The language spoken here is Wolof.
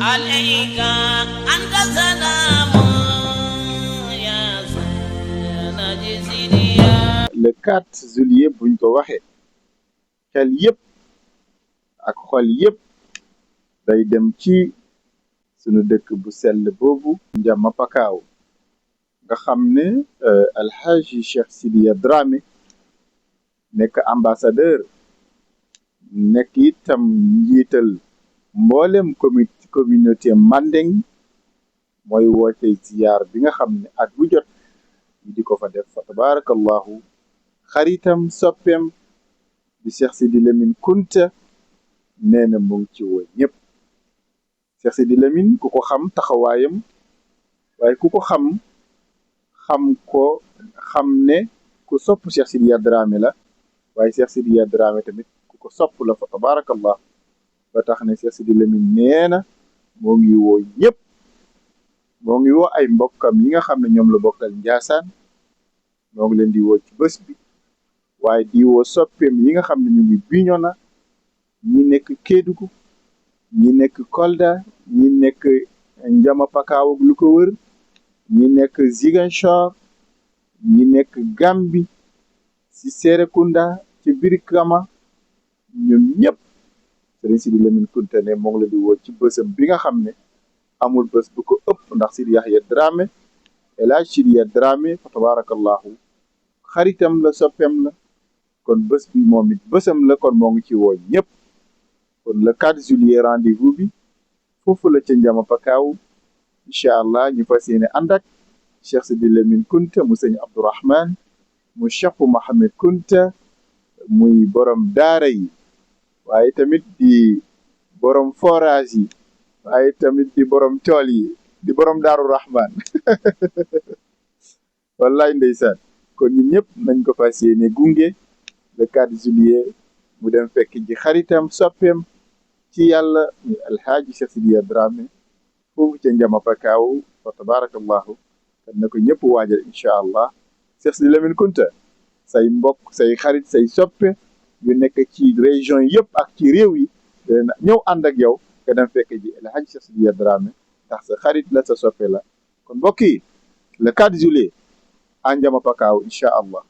عليك أنت سلام يا سيدنا جسيديا. Le 4 juillet buñ ko waxee xel yëpp ak xol yëpp day dem ci sunu dëkk bu sell boobu Njama Pakaaw nga xam ne Alhaji Cheikh Sidiya Dramé nekk ambassadeur nekk itam njiital mboolem communauté Mandeng mooy woote ziyaar bi nga xam ne at bu jot ñu di ko fa def fa tabarakallahu xaritam soppeem di Cheikh Sidi Lamine Kunta nee na mu ngi ci woo ñëpp Cheikh Sidi Lamine ku ko xam taxawaayam waaye ku ko xam xam ne ku sopp Cheikh Sidiya Dramé la waaye Cheikh Sidiya Dramé tamit ku ko sopp la fa tabarakallah ba tax ne Cheikh Sidi Lamine nee na moo ngi woo ñëpp moo ngi woo ay mbokkam yi nga xam ne ñoom la bokkal Njaasaan moo ngi leen di woo ci bés bi waaye di woo soppeem yi nga xam ne ñu ngi Bignona ñi nekk Kédougou ñi nekk Kolda ñi nekk Njama Pakaaw ak lu ko wër ñi nekk Ziguinchor ñi nekk Gambi ci Serekunda ci Birikama ñoom ñëpp Serigne Sidi Lamine Kunta ne moo ngi la di woo ci bésam bi nga xam ne amul bés bu ko ëpp ndax Sidi Yahya Dramé El Hadj Sidiya Dramé fa tabarakallahu xaritam la soppeem la kon bés bi moom it bésam la kon moo ngi ci woo ñëpp kon le 4 juillet rendez-vous bi foofu la ca Njama Pakaaw incha allah ñu fas yéene ànd ak Cheikh Sidi Lamine Kunta mu sëñ Abdourahman mu Cheikh Mohamed Kunta muy borom daara yi waaye tamit di borom forage yi waaye tamit di borom tool yi di borom daaru Rahman wallaay ndeysaan kon ñun ñëpp nañ ko fas yéene gunge le 4 juillet mu dem fekk ji xaritam soppeem ci yàlla muy alhaaji Cheikh Sidiya Dramé foofu ca Njama Pakaaw fa tabarakallahu kan na ko ñëpp waajal incha allah Cheikh Sidi Lamine Kunta say mbokk say xarit say soppe yu nekk ci région yëpp ak ci réew yi dina ñëw ànd ak yow nga dem fekk ji alhaaji Cheikh Sidiya Dramé ndax sa xarit la sa soppe la kon mbokk yi le 4 juillet à Njama Pakaaw incha allah.